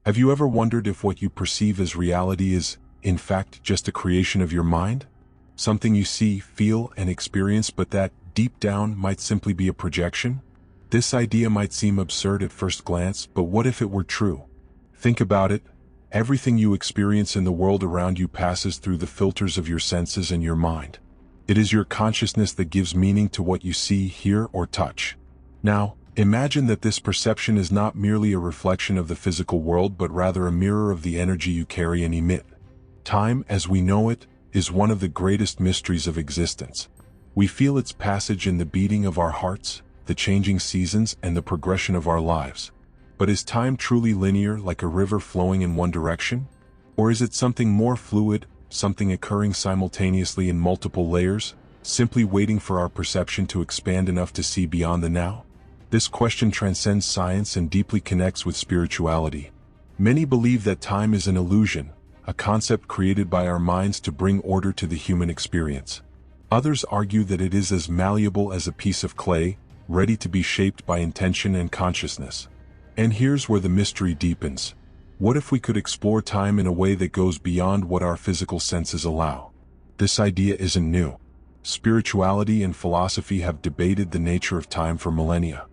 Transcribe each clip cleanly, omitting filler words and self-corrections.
Have you ever wondered if what you perceive as reality is, in fact, just a creation of your mind? Something you see, feel, and experience, but that, deep down, might simply be a projection? This idea might seem absurd at first glance, but what if it were true? Think about it. Everything you experience in the world around you passes through the filters of your senses and your mind. It is your consciousness that gives meaning to what you see, hear, or touch. Now, imagine that this perception is not merely a reflection of the physical world but rather a mirror of the energy you carry and emit. Time, as we know it, is one of the greatest mysteries of existence. We feel its passage in the beating of our hearts, the changing seasons, and the progression of our lives. But is time truly linear, like a river flowing in one direction? Or is it something more fluid, something occurring simultaneously in multiple layers, simply waiting for our perception to expand enough to see beyond the now? This question transcends science and deeply connects with spirituality. Many believe that time is an illusion, a concept created by our minds to bring order to the human experience. Others argue that it is as malleable as a piece of clay, ready to be shaped by intention and consciousness. And here's where the mystery deepens. What if we could explore time in a way that goes beyond what our physical senses allow? This idea isn't new. Spirituality and philosophy have debated the nature of time for millennia.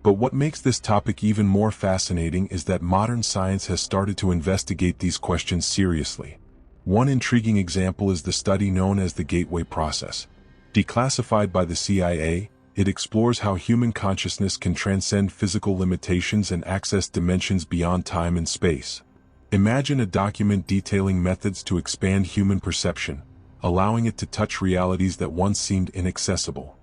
But what makes this topic even more fascinating is that modern science has started to investigate these questions seriously. One intriguing example is the study known as the gateway process. Declassified by the CIA, it explores how human consciousness can transcend physical limitations and access dimensions beyond time and space. Imagine a document detailing methods to expand human perception, allowing it to touch realities that once seemed inaccessible.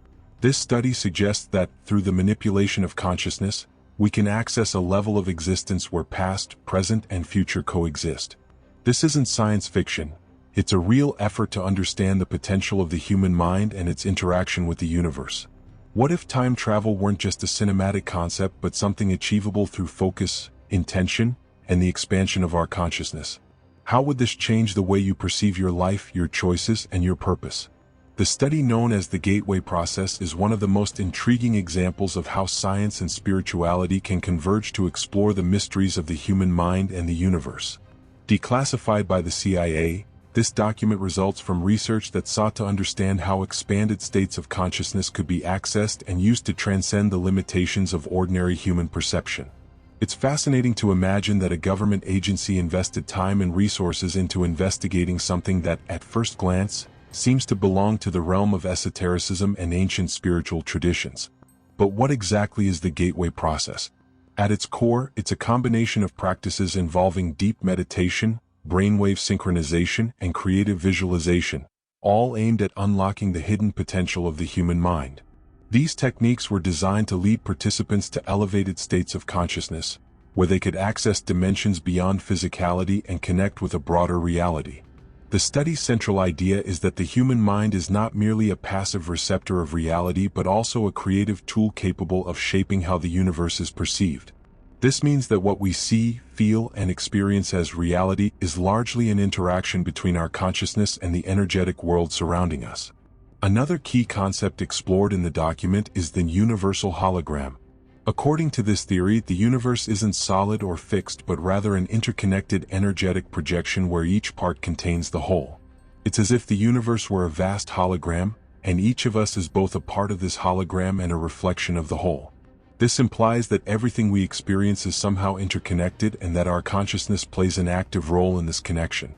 This study suggests that, through the manipulation of consciousness, we can access a level of existence where past, present, and future coexist. This isn't science fiction. It's a real effort to understand the potential of the human mind and its interaction with the universe. What if time travel weren't just a cinematic concept but something achievable through focus, intention, and the expansion of our consciousness? How would this change the way you perceive your life, your choices, and your purpose? The study known as the gateway process is one of the most intriguing examples of how science and spirituality can converge to explore the mysteries of the human mind and the universe. Declassified by the CIA, this document results from research that sought to understand how expanded states of consciousness could be accessed and used to transcend the limitations of ordinary human perception. It's fascinating to imagine that a government agency invested time and resources into investigating something that, at first glance, seems to belong to the realm of esotericism and ancient spiritual traditions. But what exactly is the gateway process? At its core, it's a combination of practices involving deep meditation, brainwave synchronization, and creative visualization, all aimed at unlocking the hidden potential of the human mind. These techniques were designed to lead participants to elevated states of consciousness, where they could access dimensions beyond physicality and connect with a broader reality. The study's central idea is that the human mind is not merely a passive receptor of reality but also a creative tool capable of shaping how the universe is perceived. This means that what we see, feel, and experience as reality is largely an interaction between our consciousness and the energetic world surrounding us. Another key concept explored in the document is the universal hologram. According to this theory, the universe isn't solid or fixed but rather an interconnected energetic projection where each part contains the whole. It's as if the universe were a vast hologram, and each of us is both a part of this hologram and a reflection of the whole. This implies that everything we experience is somehow interconnected and that our consciousness plays an active role in this connection.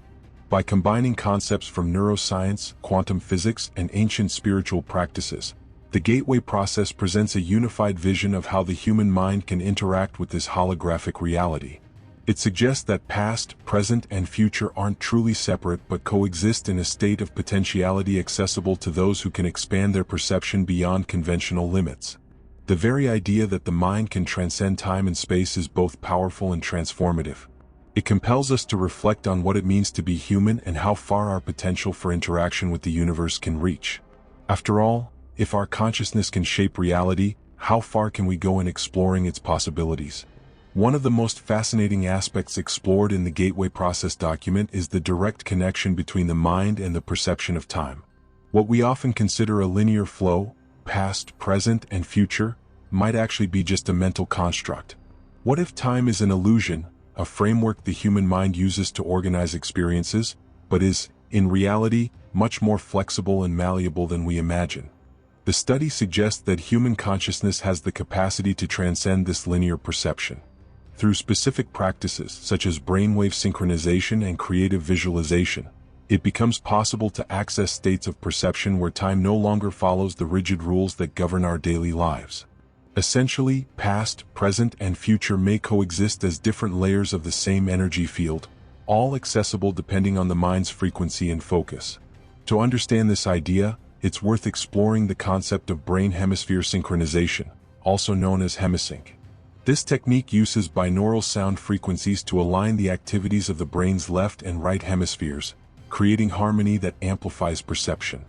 By combining concepts from neuroscience, quantum physics, and ancient spiritual practices, the gateway process presents a unified vision of how the human mind can interact with this holographic reality. It suggests that past, present, and future aren't truly separate but coexist in a state of potentiality accessible to those who can expand their perception beyond conventional limits. The very idea that the mind can transcend time and space is both powerful and transformative. It compels us to reflect on what it means to be human and how far our potential for interaction with the universe can reach. After all, if our consciousness can shape reality, how far can we go in exploring its possibilities? One of the most fascinating aspects explored in the Gateway Process document is the direct connection between the mind and the perception of time. What we often consider a linear flow, past, present, and future, might actually be just a mental construct. What if time is an illusion, a framework the human mind uses to organize experiences, but is, in reality, much more flexible and malleable than we imagine. The study suggests that human consciousness has the capacity to transcend this linear perception. Through specific practices such as brainwave synchronization and creative visualization, it becomes possible to access states of perception where time no longer follows the rigid rules that govern our daily lives. Essentially, past, present, and future may coexist as different layers of the same energy field, all accessible depending on the mind's frequency and focus. To understand this idea, it's worth exploring the concept of brain hemisphere synchronization, also known as hemisync. This technique uses binaural sound frequencies to align the activities of the brain's left and right hemispheres, creating harmony that amplifies perception.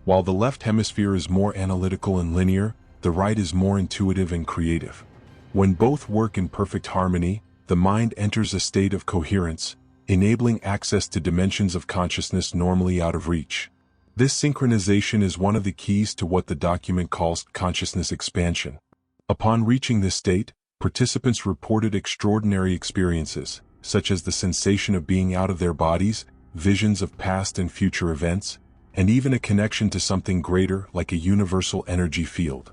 While the left hemisphere is more analytical and linear, the right is more intuitive and creative. When both work in perfect harmony, the mind enters a state of coherence, enabling access to dimensions of consciousness normally out of reach. This synchronization is one of the keys to what the document calls consciousness expansion. Upon reaching this state, participants reported extraordinary experiences, such as the sensation of being out of their bodies, visions of past and future events, and even a connection to something greater like a universal energy field.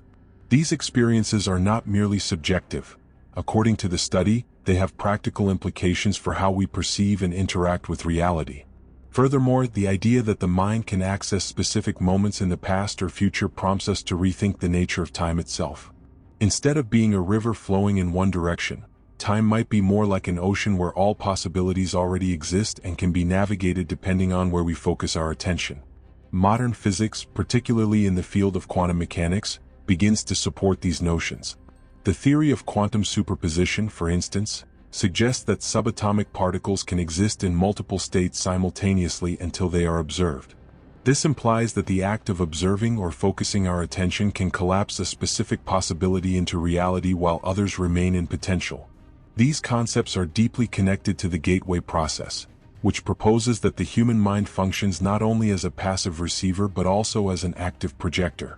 These experiences are not merely subjective. According to the study, they have practical implications for how we perceive and interact with reality. Furthermore, the idea that the mind can access specific moments in the past or future prompts us to rethink the nature of time itself. Instead of being a river flowing in one direction, time might be more like an ocean where all possibilities already exist and can be navigated depending on where we focus our attention. Modern physics, particularly in the field of quantum mechanics, begins to support these notions. The theory of quantum superposition, for instance, suggests that subatomic particles can exist in multiple states simultaneously until they are observed. This implies that the act of observing or focusing our attention can collapse a specific possibility into reality while others remain in potential. These concepts are deeply connected to the gateway process, which proposes that the human mind functions not only as a passive receiver but also as an active projector.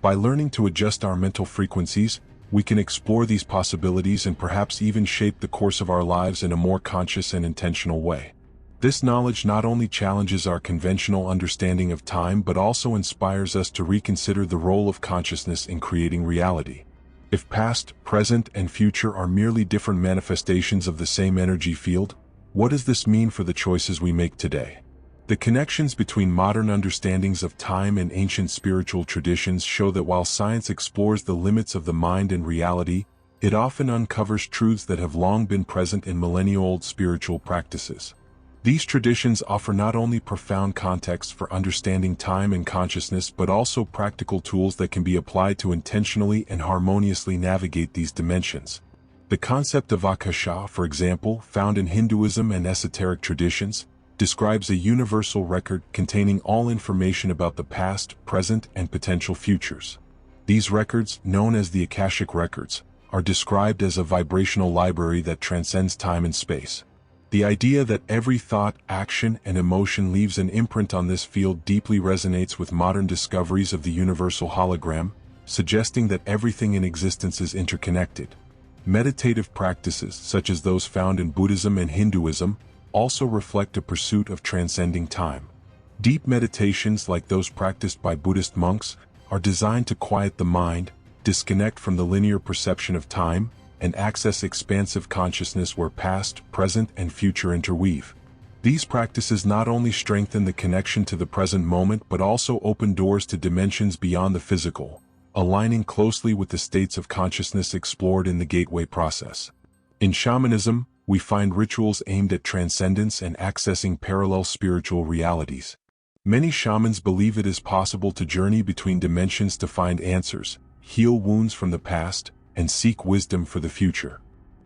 By learning to adjust our mental frequencies, we can explore these possibilities and perhaps even shape the course of our lives in a more conscious and intentional way. This knowledge not only challenges our conventional understanding of time but also inspires us to reconsider the role of consciousness in creating reality. If past, present, and future are merely different manifestations of the same energy field, what does this mean for the choices we make today? The connections between modern understandings of time and ancient spiritual traditions show that while science explores the limits of the mind and reality, it often uncovers truths that have long been present in millennia-old spiritual practices. These traditions offer not only profound context for understanding time and consciousness but also practical tools that can be applied to intentionally and harmoniously navigate these dimensions. The concept of Akasha, for example, found in Hinduism and esoteric traditions, describes a universal record containing all information about the past, present, and potential futures. These records, known as the Akashic records, are described as a vibrational library that transcends time and space. The idea that every thought, action, and emotion leaves an imprint on this field deeply resonates with modern discoveries of the universal hologram, suggesting that everything in existence is interconnected. Meditative practices, such as those found in Buddhism and Hinduism, also reflect a pursuit of transcending time. Deep meditations like those practiced by Buddhist monks are designed to quiet the mind, disconnect from the linear perception of time, and access expansive consciousness where past, present, and future interweave. These practices not only strengthen the connection to the present moment but also open doors to dimensions beyond the physical, aligning closely with the states of consciousness explored in the gateway process. In shamanism, we find rituals aimed at transcendence and accessing parallel spiritual realities. Many shamans believe it is possible to journey between dimensions to find answers, heal wounds from the past, and seek wisdom for the future.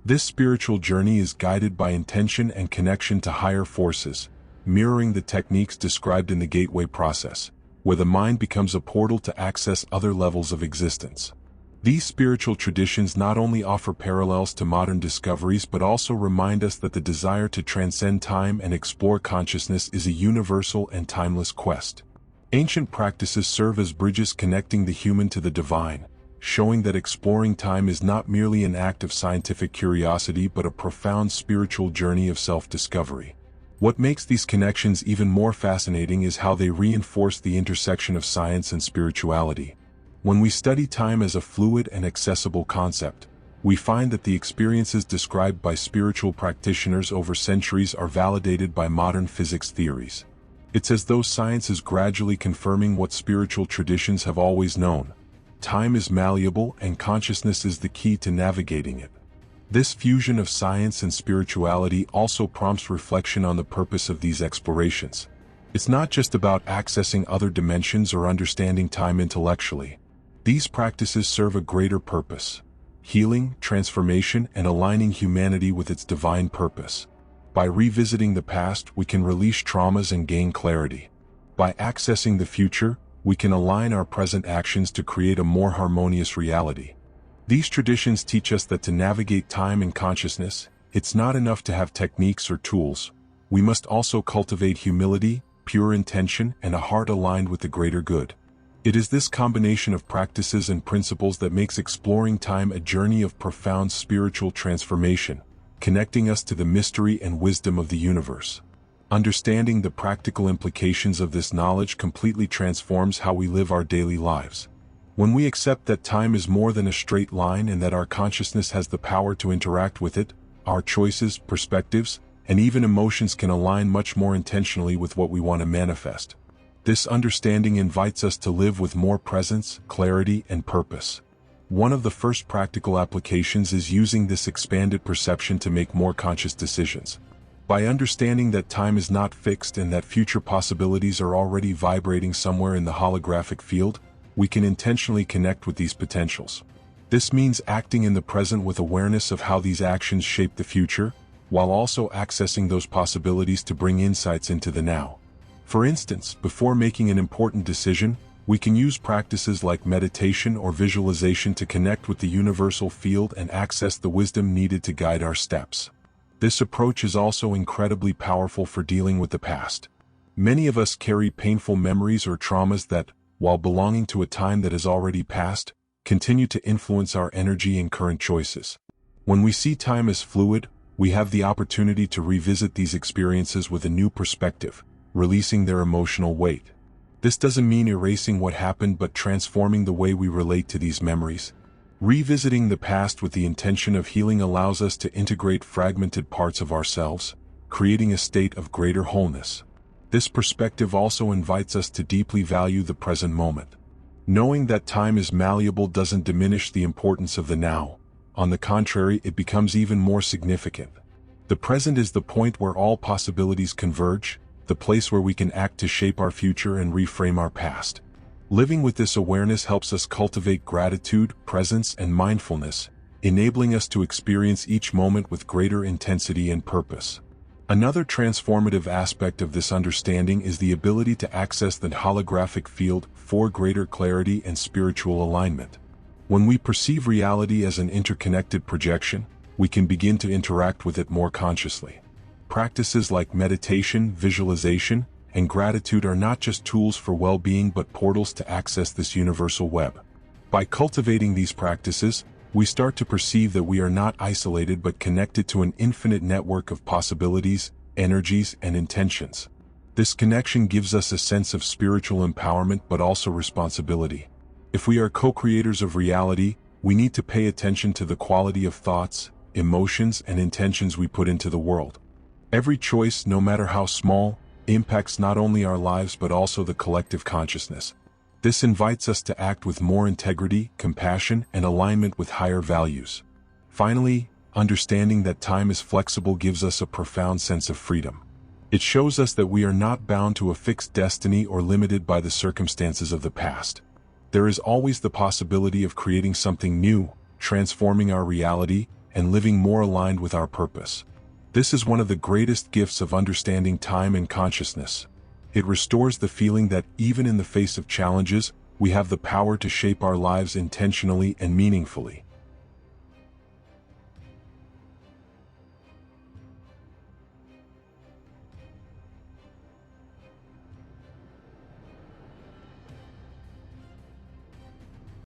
This spiritual journey is guided by intention and connection to higher forces, mirroring the techniques described in the gateway process, where the mind becomes a portal to access other levels of existence. These spiritual traditions not only offer parallels to modern discoveries but also remind us that the desire to transcend time and explore consciousness is a universal and timeless quest. Ancient practices serve as bridges connecting the human to the divine, showing that exploring time is not merely an act of scientific curiosity but a profound spiritual journey of self-discovery. What makes these connections even more fascinating is how they reinforce the intersection of science and spirituality. When we study time as a fluid and accessible concept, we find that the experiences described by spiritual practitioners over centuries are validated by modern physics theories. It's as though science is gradually confirming what spiritual traditions have always known. Time is malleable and consciousness is the key to navigating it. This fusion of science and spirituality also prompts reflection on the purpose of these explorations. It's not just about accessing other dimensions or understanding time intellectually. These practices serve a greater purpose: healing, transformation, and aligning humanity with its divine purpose. By revisiting the past, we can release traumas and gain clarity. By accessing the future, we can align our present actions to create a more harmonious reality. These traditions teach us that to navigate time and consciousness, it's not enough to have techniques or tools. We must also cultivate humility, pure intention, and a heart aligned with the greater good. It is this combination of practices and principles that makes exploring time a journey of profound spiritual transformation, connecting us to the mystery and wisdom of the universe. Understanding the practical implications of this knowledge completely transforms how we live our daily lives. When we accept that time is more than a straight line and that our consciousness has the power to interact with it, our choices, perspectives, and even emotions can align much more intentionally with what we want to manifest. This understanding invites us to live with more presence, clarity, and purpose. One of the first practical applications is using this expanded perception to make more conscious decisions. By understanding that time is not fixed and that future possibilities are already vibrating somewhere in the holographic field, we can intentionally connect with these potentials. This means acting in the present with awareness of how these actions shape the future, while also accessing those possibilities to bring insights into the now. For instance, before making an important decision, we can use practices like meditation or visualization to connect with the universal field and access the wisdom needed to guide our steps. This approach is also incredibly powerful for dealing with the past. Many of us carry painful memories or traumas that, while belonging to a time that has already passed, continue to influence our energy and current choices. When we see time as fluid, we have the opportunity to revisit these experiences with a new perspective, releasing their emotional weight. This doesn't mean erasing what happened but transforming the way we relate to these memories. Revisiting the past with the intention of healing allows us to integrate fragmented parts of ourselves, creating a state of greater wholeness. This perspective also invites us to deeply value the present moment. Knowing that time is malleable doesn't diminish the importance of the now. On the contrary, it becomes even more significant. The present is the point where all possibilities converge, the place where we can act to shape our future and reframe our past. Living with this awareness helps us cultivate gratitude, presence, and mindfulness, enabling us to experience each moment with greater intensity and purpose. Another transformative aspect of this understanding is the ability to access the holographic field for greater clarity and spiritual alignment. When we perceive reality as an interconnected projection, we can begin to interact with it more consciously. Practices like meditation, visualization, and gratitude are not just tools for well-being but portals to access this universal web. By cultivating these practices, we start to perceive that we are not isolated but connected to an infinite network of possibilities, energies, and intentions. This connection gives us a sense of spiritual empowerment but also responsibility. If we are co-creators of reality, we need to pay attention to the quality of thoughts, emotions, and intentions we put into the world. Every choice, no matter how small, impacts not only our lives but also the collective consciousness. This invites us to act with more integrity, compassion, and alignment with higher values. Finally, understanding that time is flexible gives us a profound sense of freedom. It shows us that we are not bound to a fixed destiny or limited by the circumstances of the past. There is always the possibility of creating something new, transforming our reality, and living more aligned with our purpose. This is one of the greatest gifts of understanding time and consciousness. It restores the feeling that even in the face of challenges, we have the power to shape our lives intentionally and meaningfully.